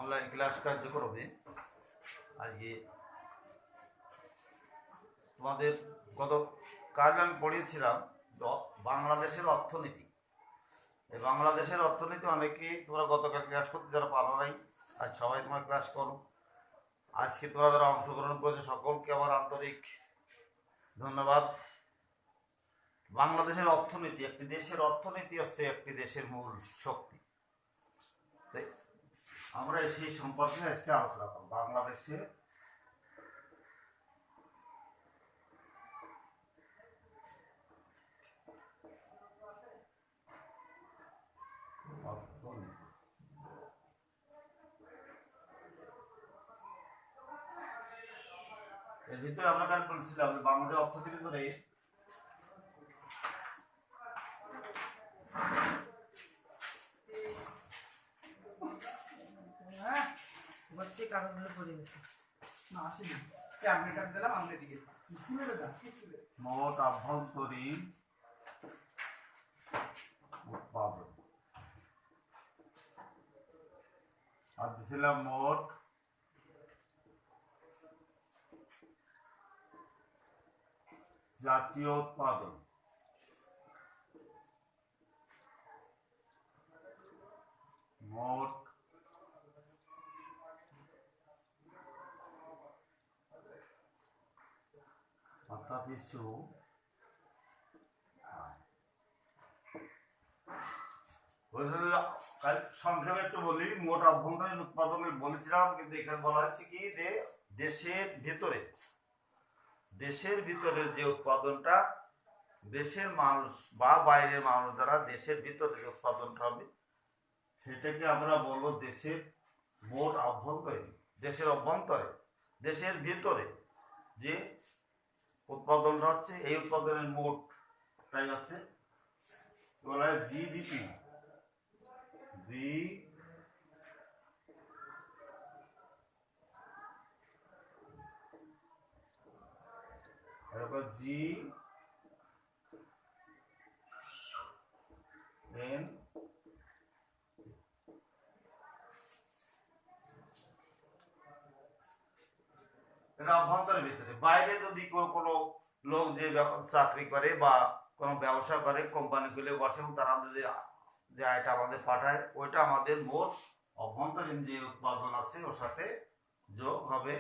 Online class কার্যক্রমে আজকে তোমাদের গত কাল আমি পড়িয়েছিলাম বাংলাদেশের অর্থনীতি। এই বাংলাদেশের অর্থনীতি অনেকেই তোমরা গতকাল ক্লাস করতে যারা পারো নাই, আজ সবাই তোমার ক্লাস করো। আজকে তোমরা যারা অংশগ্রহণ করেছো সকলকে আমার আন্তরিক ধন্যবাদ। বাংলাদেশের অর্থনীতি, একটি দেশের অর্থনীতি হচ্ছে একটি দেশের মূল শক্তি। আমরা সেই সম্পর্কে আজকে আলোচনা করব। বাংলাদেশে এর ভিতরে আমরা কাজ বলছিলাম বাংলাদেশের অর্থনীতি ধরে মোট আভ্যন্তরীণ উৎপাদন আর দিছিলাম মোট জাতীয় উৎপাদন। মোট মাথাপিছু সংক্ষেপে একটু বলি। মোট আভ্যন্তরীণ উৎপাদন বলেছিলাম, কিন্তু এখানে বলা হচ্ছে কি যে দেশের ভিতরে যে উৎপাদনটা দেশের মানুষ বা বাইরের মানুষ দ্বারা দেশের ভিতরে যে উৎপাদনটা হবে সেটাকে আমরা বলবো দেশের মোট আভ্যন্তরীণ। দেশের অভ্যন্তরে দেশের ভিতরে যে উৎপাদনটা হচ্ছে এই উৎপাদনের মোটটাই হচ্ছে বলা হয় জিডিপি। জি এন এটা অভ্যন্তরের ভিতরে। বাইরে যদি কোনো লোক যে চাকরি করে বা কোনো ব্যবসা করে, কোম্পানি খুলে বসে এবং তারা যে আয়টা আমাদের পাঠায়, ওইটা আমাদের মোট অভ্যন্তরীণ যে উৎপাদন আছে ওর সাথে যোগ হবে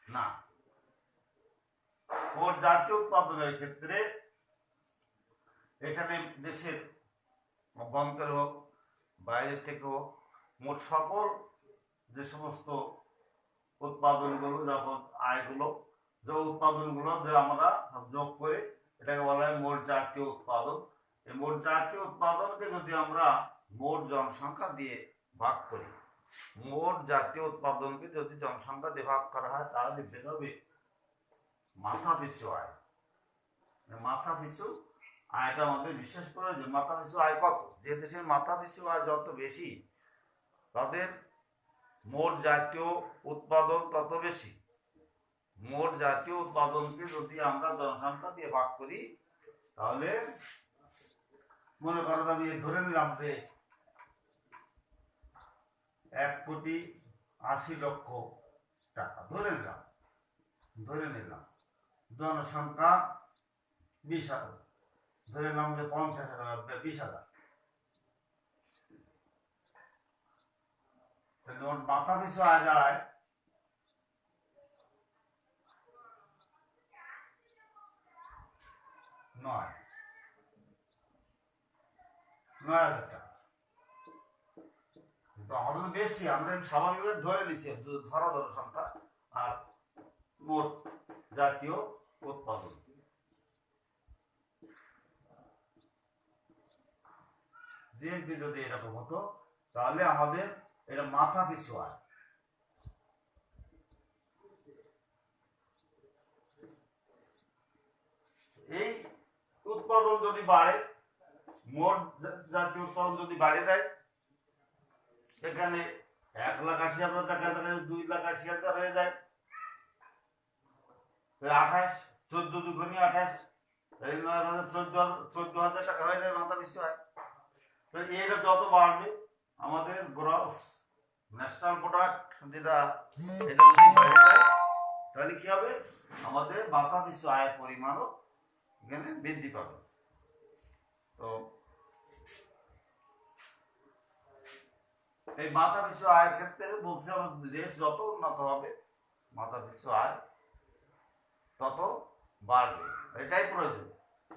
না। মোট জাতীয় উৎপাদনের ক্ষেত্রে এখানে দেশের অভ্যন্তরে হোক বাইরের থেকে হোক মোট সকল যে সমস্ত উৎপাদনগুলো যখন আয়গুলো যে উৎপাদনগুলো যে আমরা যোগ করে এটাকে বলা হয় মোট জাতীয় উৎপাদন। এই মোট জাতীয় উৎপাদনকে যদি আমরা মোট জনসংখ্যা দিয়ে ভাগ করি, মোট জাতীয় উৎপাদনকে যদি জনসংখ্যা দিয়ে ভাগ করা হয় তাহলে বেরোবে মাথা পিছু আয়। মাথা পিছু আয়টা আমাদের বিশেষ প্রয়োজন। মাথা পিছু আয় কত? যে দেশের মাথা পিছু আয় যত বেশি তাদের মোট জাতীয় উৎপাদন তত বেশি। মোট জাতীয় উৎপাদনকে যদি আমরা জনসংখ্যা দিয়ে ভাগ করি তাহলে মনে করো আমি ধরে নিলাম যে 1,80,00,000 টাকা ধরে নিলাম। জনসংখ্যা 20,000, ধরে নিলাম যে 50,000 20,000। মাথা পিছু আয় দাঁড়ায় 9,000 টাকা। আমাদের বেশি, আমরা স্বাভাবিকভাবে ধরে নিচ্ছি ধরা জনসংখ্যা আর মোট জাতীয় উৎপাদন। জিএনপি যদি এরকম হতো তাহলে আমাদের এটা মাথা পিছু আয়। এই উৎপাদন যদি বাড়ে, মোট জাতীয় উৎপাদন যদি বাড়ে দেয়, এখানে 1,80,000 টাকা 2,80,000 হয়ে যায়। 28 14 দুগুণে 28, এই 14,000 টাকা হয়ে যায় মাথা পিছু আয়। তো এটা যত বাড়বে আমাদের গ্রস ন্যাশনাল প্রোডাক্ট যেটা এটা যদি বেড়ে যায় তাহলে কি হবে, আমাদের মাথা পিছু আয়ের পরিমাণও এখানে বৃদ্ধি পাবে। তো এই মাথা পিছু আয়ের ক্ষেত্রে বলছে আমাদের দেশ যত উন্নত হবে মাথা পিছু আয় তত বাড়বে, এটাই প্রয়োজন।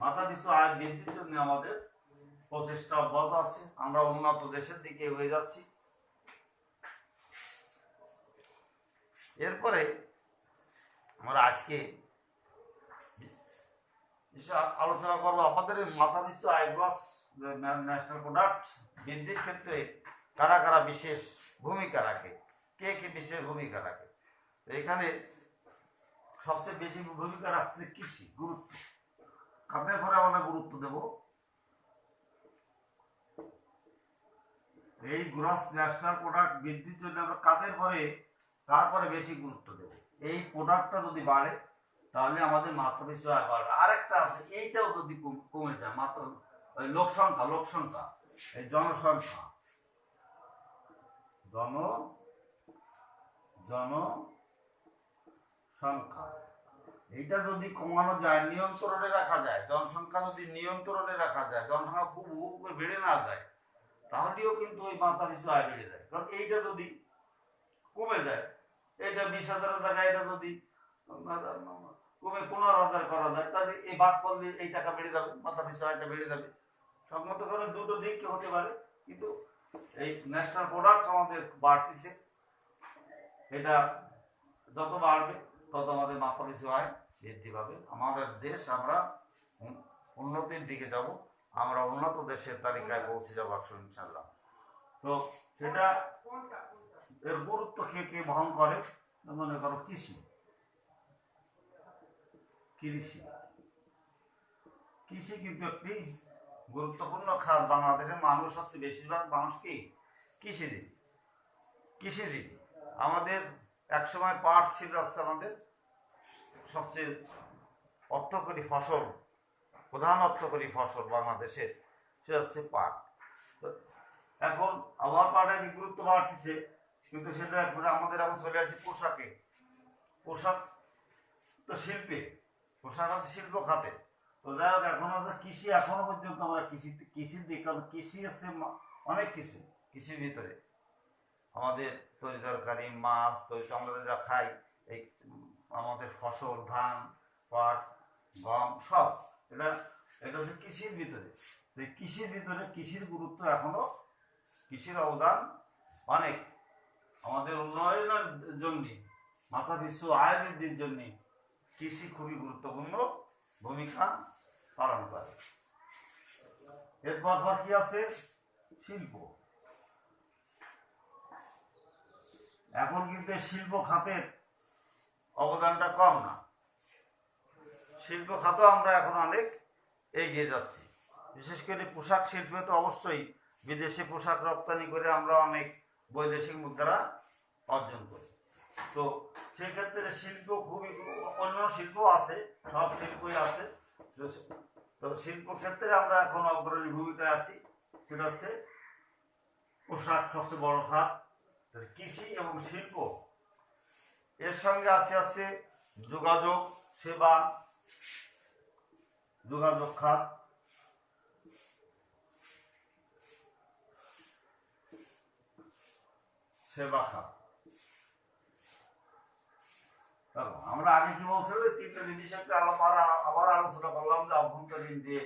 মাথা পিছু আয় বৃদ্ধির জন্য আমাদের প্রচেষ্টা অব্যাহত আছে, আমরা উন্নত দেশের দিকে এগিয়ে যাচ্ছি। এরপরে আমরা আজকে আলোচনা করবো আমাদের মাথা পিছু আয় গ্রস ন্যাশনাল প্রোডাক্ট বৃদ্ধির ক্ষেত্রে কারা কারা বিশেষ ভূমিকা রাখে, কে কে বিশেষ ভূমিকা রাখে। এখানে সবচেয়ে বেশি ভূমিকা রাখছে কৃষি, গুরুত্ব খাদ্যের পরে আমরা গুরুত্ব দেব। এই গ্রস ন্যাশনাল প্রোডাক্ট বৃদ্ধির জন্য আমরা তারপরে বেশি গুরুত্ব দেব। এই প্রোডাক্টটা যদি বাড়ে তাহলে আমাদের মাত্রা পিছু আয় বাড়বে। আরেকটা আছে, এইটাও যদি কমে যায়, মাত্র ওই লোক সংখ্যা এই জনসংখ্যা এইটা যদি কমানো যায়, নিয়ন্ত্রণে রাখা যায়, জনসংখ্যা যদি নিয়ন্ত্রণে রাখা যায়, জনসংখ্যা খুব করে বেড়ে না যায়, তাহলেও কিন্তু ওই মাত্রা পিছু আয় বেড়ে যায়। কারণ এইটা যদি কমে যায়, এটা 20,000 জায়গায় এটা যদি কমে 15,000 করা যায়, তাহলে এই বাদ করলে এই টাকা বেড়ে যাবে, মাথা পিছু আয়টা বেড়ে যাবে। সম্মত করে দুটো দিক হতে পারে, কিন্তু এই ন্যাশনাল প্রোডাক্ট আমাদের বাড়তেছে, এটা যত বাড়বে তত আমাদের মাথা পিছু আয় বৃদ্ধি পাবে। আমাদের দেশ আমরা উন্নতির দিকে যাব, আমরা উন্নত দেশের তালিকায় পৌঁছে যাবো ইনশাল্লাহ। তো সেটা এর গুরুত্ব কে কে বহন করে, মনে করো কৃষি কিন্তু একটি গুরুত্বপূর্ণ খাত। বাংলাদেশের মানুষ হচ্ছে বেশিরভাগ মানুষ কি কৃষিজীবী। আমাদের একসময় পাট ছিল হচ্ছে আমাদের সবচেয়ে অর্থকরী ফসল, প্রধান অর্থকরী ফসল বাংলাদেশের, সেটা হচ্ছে পাট। এখন আবার পাটের গুরুত্ব বাড়তেছে, কিন্তু সেটা আমাদের এখন চলে আসে পোশাক তো শিল্পে, পোশাক আছে শিল্প খাতে। তো যাই হোক, এখন হচ্ছে কৃষি, এখনো পর্যন্ত আমরা কৃষির দিক, কারণ কৃষি হচ্ছে অনেক কিছু। কৃষির ভিতরে আমাদের তরি তরকারি, মাছ, আমরা যা খাই, এই আমাদের ফসল, ধান, পাট, গম, সব এটা হচ্ছে কৃষির ভিতরে। কৃষির গুরুত্ব এখনো, কৃষির অবদান অনেক। আমাদের উন্নয়নের জন্য, মাথা পিছু আয় বৃদ্ধির জন্য কৃষি খুবই গুরুত্বপূর্ণ ভূমিকা পালন করে। এরপর কি আছে, শিল্প। এখন কিন্তু শিল্প খাতের অবদানটা কম না, শিল্প খাতেও আমরা এখন অনেক এগিয়ে যাচ্ছি। বিশেষ করে পোশাক শিল্পে তো অবশ্যই বিদেশে পোশাক রপ্তানি করে আমরা অনেক বৈদেশিক মুদ্রা অর্জন করি। তো সেক্ষেত্রে শিল্প খুবই, অন্য শিল্প আছে, সব শিল্পই আছে। তো শিল্প ক্ষেত্রে আমরা এখন অগ্রণী ভূমিকায় আছি। সেটা হচ্ছে পোশাক সবচেয়ে বড় খাত, কৃষি এবং শিল্প। এর সঙ্গে আছে যোগাযোগ খাত, সেবা খাত। আমরা আগে কি বলছিলাম, তিনটা জিনিস একটা আবার আলোচনা করলাম, যে অভ্যন্তরীণ যে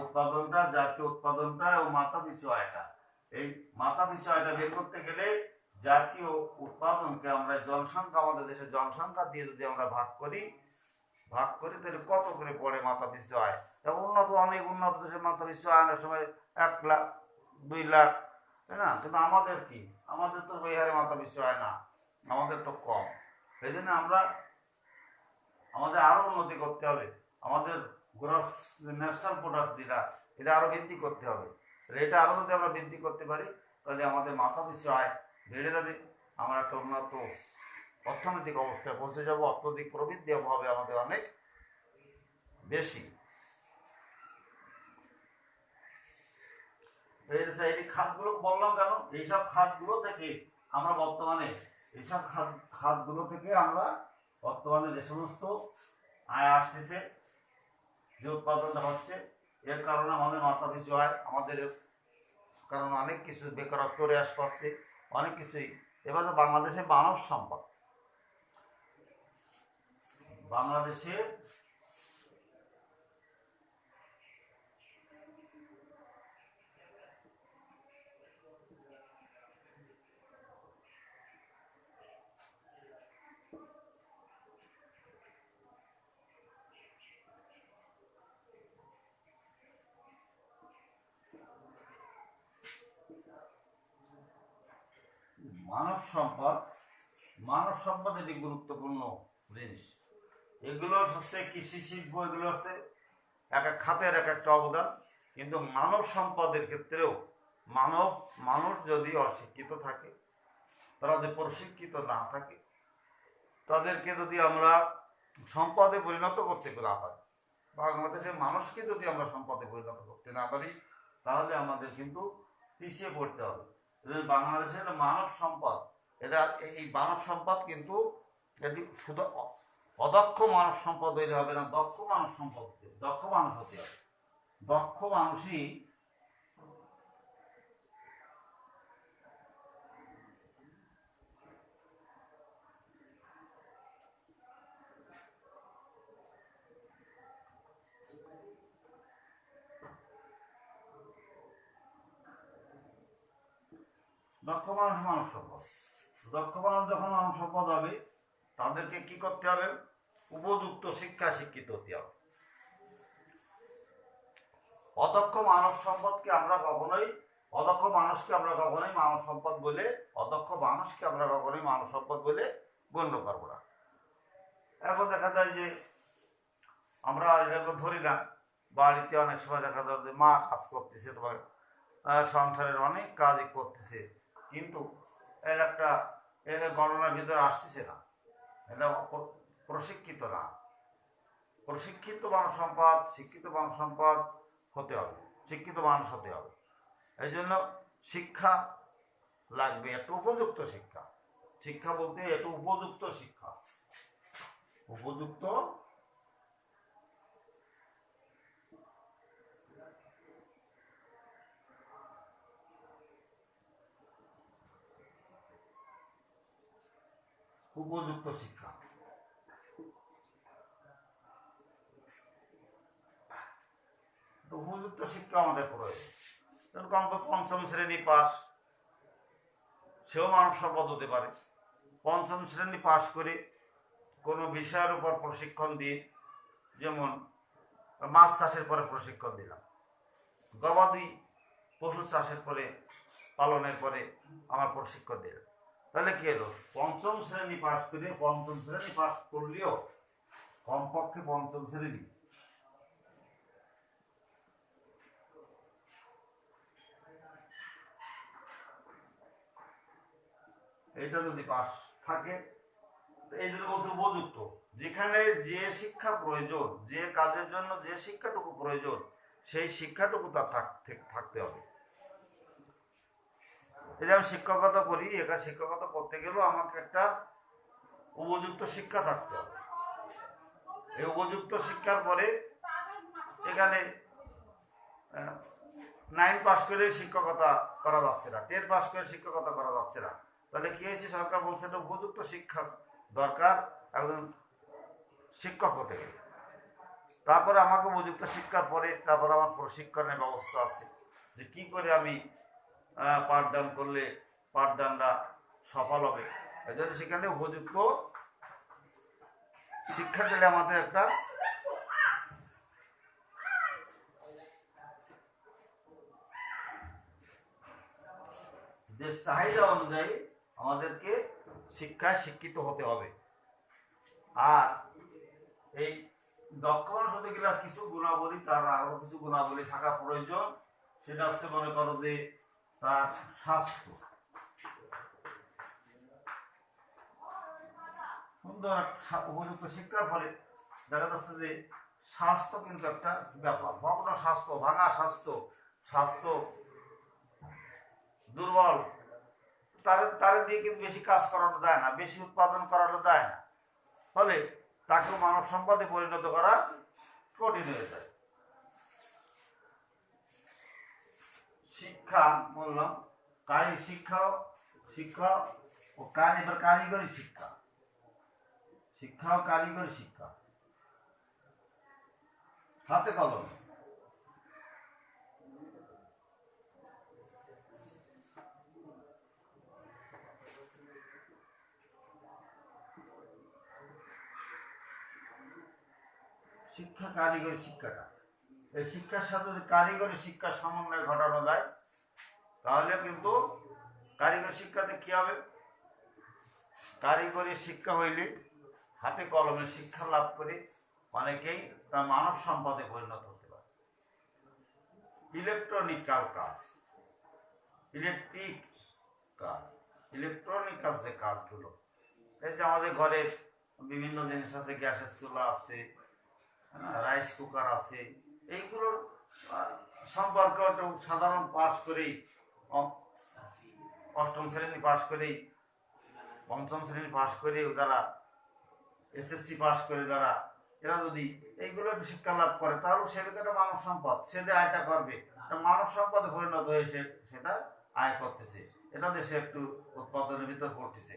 উৎপাদনটা, জাতীয় উৎপাদনটা এবং মাথা পিছু আয়টা। এই মাথা পিছু আয়টা বের করতে গেলে জাতীয় উৎপাদনকে আমরা আমাদের দেশের জনসংখ্যা দিয়ে যদি আমরা ভাগ করি তাহলে কত করে পড়ে মাথা পিছু আয়। অনেক উন্নত দেশের মাথা পিছু আয়ের সময় 1 লাখ 2 লাখ, তাই না? কিন্তু আমাদের তো ওই হারে মাথা পিছু আয় না, আমাদের তো কম। সেই জন্য আমাদের আরো উন্নতি করতে হবে, আমাদের গ্রস ন্যাশনাল প্রোডাক্ট এটা আরো বৃদ্ধি করতে হবে। এটা আরো যদি আমরা বৃদ্ধি করতে পারি তাহলে আমাদের মাথা পিছু আয় বেড়ে যাবে, আমরা একটা উন্নত অর্থনৈতিক অবস্থায় পৌঁছে যাব, অর্থনৈতিক প্রবৃদ্ধি হবে আমাদের অনেক বেশি। এই খাতগুলো বললাম কেন, এইসব খাতগুলো থেকে আমরা বর্তমানে এইসব খাতগুলো থেকে আমরা বর্তমানে যে সমস্ত আয় আসতেছে, যে উৎপাদনটা হচ্ছে, এর কারণে আমাদের মাথা পিছু আয়, আমাদের কারণ অনেক কিছু বেকারত্ব হ্রাস পাচ্ছে, অনেক কিছুই। এবার বাংলাদেশে মানব সম্পদ, বাংলাদেশের মানব সম্পদ এটি গুরুত্বপূর্ণ জিনিস। এগুলো হচ্ছে কৃষি শিল্প, এগুলো হচ্ছে এক এক খাতের এক একটা অবদান। কিন্তু মানব সম্পদের ক্ষেত্রেও মানুষ যদি অশিক্ষিত থাকে, তারা যদি প্রশিক্ষিত না থাকে, তাদেরকে যদি আমরা সম্পদে পরিণত করতে না পারি, বাংলাদেশের মানুষকে যদি আমরা সম্পদে পরিণত করতে না পারি, তাহলে আমাদের কিন্তু পিছিয়ে পড়তে হবে। বাংলাদেশের মানব সম্পদ, এটা এই মানব সম্পদ কিন্তু এটি শুধু অদক্ষ মানব সম্পদ হইলে হবে না, দক্ষ মানব সম্পদ, দক্ষ মানুষ হতে হবে। দক্ষ মানুষই দক্ষ মানুষ মানব সম্পদ। দক্ষ মানুষ যখন মানব সম্পদ হবে, তাদেরকে কি করতে হবে? উপযুক্ত শিক্ষা শিক্ষিত হতে হবে। অদক্ষ মানব সম্পদকে আমরা কখনোই অদক্ষ মানুষকে আমরা কখনোই মানব সম্পদ বলে অদক্ষ মানুষকে আমরা কখনোই মানব সম্পদ বলে গণ্য করবো না। এখন দেখা যায় যে আমরা এটাকে ধরি না, বাড়িতে অনেক সময় দেখা যায় যে মা কাজ করতেছে, তোমার সংসারের অনেক কাজই করতেছে, কিন্তু এর একটা গণনার ভিতরে আসতেছে না, এটা প্রশিক্ষিত না। প্রশিক্ষিত মানব সম্পদ, শিক্ষিত মানব সম্পদ হতে হবে, শিক্ষিত মানুষ হতে হবে। এই জন্য শিক্ষা লাগবে, একটা উপযুক্ত শিক্ষা। শিক্ষা বলতে একটু উপযুক্ত শিক্ষা, উপযুক্ত উপযুক্ত শিক্ষা। উপযুক্ত শিক্ষা আমাদের প্রয়োজন। পঞ্চম শ্রেণী পাস, সেও মানব সম্পদ হতে পারে। পঞ্চম শ্রেণী পাস করে কোনো বিষয়ের উপর প্রশিক্ষণ দিয়ে, যেমন মাছ চাষের পরে প্রশিক্ষণ দিলাম, গবাদি পশু চাষের পরে পালনের পরে আমার প্রশিক্ষণ দিলাম, তাহলে কি হলো? পঞ্চম শ্রেণী পাস করে, পঞ্চম শ্রেণী পাস করলেও কমপক্ষে পঞ্চম শ্রেণী এটা যদি পাস থাকে, এই জন্য বলছে উপযুক্ত। যেখানে যে শিক্ষা প্রয়োজন, যে কাজের জন্য যে শিক্ষাটুকু প্রয়োজন, সেই শিক্ষাটুকু তার থাকতে হবে। এই যে আমি শিক্ষকতা করি, এখানে শিক্ষকতা করতে গেলেও আমাকে একটা উপযুক্ত শিক্ষা থাকতে হবে। এই উপযুক্ত শিক্ষার পরে এখানে 9 পাস করে শিক্ষকতা করা যাচ্ছে না, 10 পাস করে শিক্ষকতা করা যাচ্ছে না। তাহলে কি হয়েছে? সরকার বলছে না, উপযুক্ত শিক্ষা দরকার একজন শিক্ষক হতে গেলে। তারপরে আমাকে উপযুক্ত শিক্ষার পরে তারপরে আমার প্রশিক্ষণের ব্যবস্থা আছে, যে কি করে আমি পাঠদান করলে পাঠদানটা সফল হবে। এই জন্য সেখানে উপযুক্ত শিক্ষা দিলে আমাদের একটা দেশ চাহিদা অনুযায়ী আমাদেরকে শিক্ষায় শিক্ষিত হতে হবে। আর এই দক্ষ মানুষ হতে গেলে কিছু গুণাবলী, তার আরো কিছু গুণাবলী থাকা প্রয়োজন। সেটা হচ্ছে, মনে করো যে তার স্বাস্থ্য সুন্দর, উপযুক্ত শিক্ষার ফলে দেখা যাচ্ছে যে স্বাস্থ্য কিন্তু একটা ব্যাপার। ভগ্ন স্বাস্থ্য, ভাঙা স্বাস্থ্য, স্বাস্থ্য দুর্বল, তারে দিয়ে কিন্তু বেশি কাজ করানো যায় না, বেশি উৎপাদন করানো যায় না, ফলে তাকেও মানব সম্পদে পরিণত করা কঠিন হয়ে যায়। শিক্ষা বললাম, শিক্ষা শিক্ষা ও এবার কারিগরি শিক্ষা, শিক্ষা ও কারিগরি শিক্ষা হাতে কলমে। শিক্ষা কারিগরি শিক্ষাটা, এই শিক্ষার সাথে যদি কারিগরি শিক্ষার সমন্বয় ঘটানো যায় তাহলে কিন্তু কারিগরি শিক্ষাতে কি হবে, কারিগরি শিক্ষা হইলে হাতে কলমে শিক্ষা লাভ করে অনেকেই তার মানব সম্পদে পরিণত হতে পারে। ইলেকট্রনিক্যাল কাজ, ইলেকট্রিক কাজ, ইলেকট্রনিক কাজ, যে কাজগুলো, এই যে আমাদের ঘরে বিভিন্ন জিনিস আছে, গ্যাসের চুলা আছে, রাইস কুকার আছে, এইগুলোর সম্পর্কে সাধারণ পাশ করেই, অষ্টম শ্রেণী পাশ করেই, পঞ্চম শ্রেণী পাশ করে যারা, এসএসসি পাশ করে যারা, এরা যদি এইগুলো একটু শিক্ষা লাভ করে তাহলে সেটা একটা মানব সম্পদ, সে যে আয়টা করবে মানব সম্পদে পরিণত হয়ে সেটা আয় করতেছে, এটা দেশে একটু উৎপাদনের ভিতর করতেছে।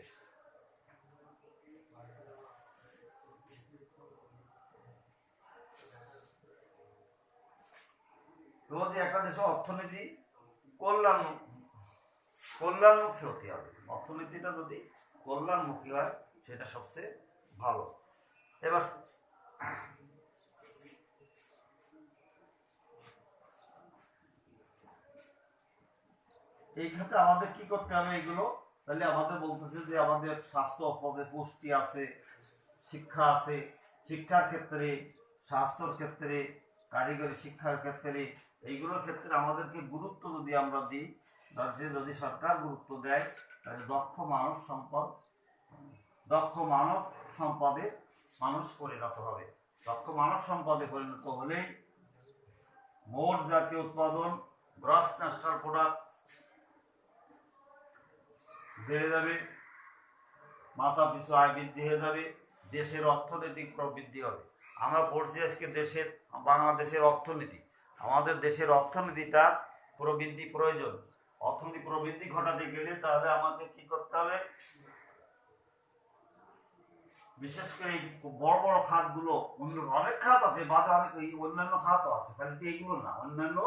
রোজ একটা দেশে অর্থনীতি কল্যাণমুখী হতে হবে, অর্থনীতিটা যদি কল্যাণমুখী হয় সেটা সবচেয়ে ভালো। এবার এই খাতে আমাদের কি করতে হবে এগুলো, তাহলে আমাদের বলতেছে যে আমাদের স্বাস্থ্য পদে পুষ্টি আছে, শিক্ষা আছে, শিক্ষার ক্ষেত্রে, স্বাস্থ্যর ক্ষেত্রে, কারিগরি শিক্ষার ক্ষেত্রে, এইগুলোর ক্ষেত্রে আমাদেরকে গুরুত্ব যদি আমরা দিই, যদি সরকার গুরুত্ব দেয় তাহলে দক্ষ মানব সম্পদে মানুষ পরিণত হবে। দক্ষ মানব সম্পদে পরিণত হলেই মোট জাতীয় উৎপাদন, গ্রস ন্যাশনাল প্রোডাক্ট বেড়ে যাবে, মাথা পিছু আয় বৃদ্ধি হয়ে যাবে, দেশের অর্থনৈতিক প্রবৃদ্ধি হবে। আমরা পড়ছি আজকে বাংলাদেশের অর্থনীতি, আমাদের দেশের অর্থনীতিটা প্রবৃদ্ধি প্রয়োজন। অর্থনীতি প্রবৃদ্ধি ঘটাতে গেলে তাহলে আমাকে কি করতে হবে, বিশেষ করে এই বড় বড় খাতগুলো, অনেক খাত আছে, বাজারে অনেক অন্যান্য খাতও আছে, খালি এইগুলো না, অন্যান্য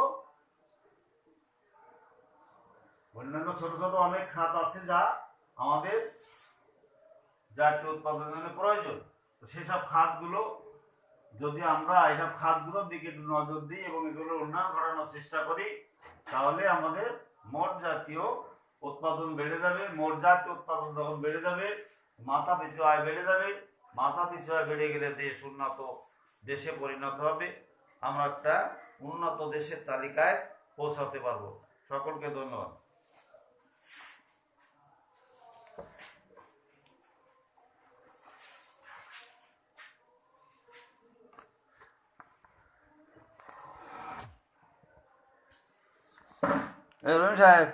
ছোট ছোট অনেক খাত আছে যা আমাদের জাতীয় উৎপাদনের প্রয়োজন। সেসব খাতগুলো যদি আমরা এইসব খাতগুলোর দিকে নজর দিই এবং এগুলো উন্নয়ন ঘটানোর চেষ্টা করি তাহলে আমাদের মোট জাতীয় উৎপাদন বেড়ে যাবে। মোট জাতীয় উৎপাদন যখন বেড়ে যাবে মাথা পিছু আয় বেড়ে যাবে, মাথা পিছু আয় বেড়ে গেলে দেশ উন্নত দেশে পরিণত হবে, আমরা একটা উন্নত দেশের তালিকায় পৌঁছাতে পারবো। সকলকে ধন্যবাদ। রহিম সাহেব।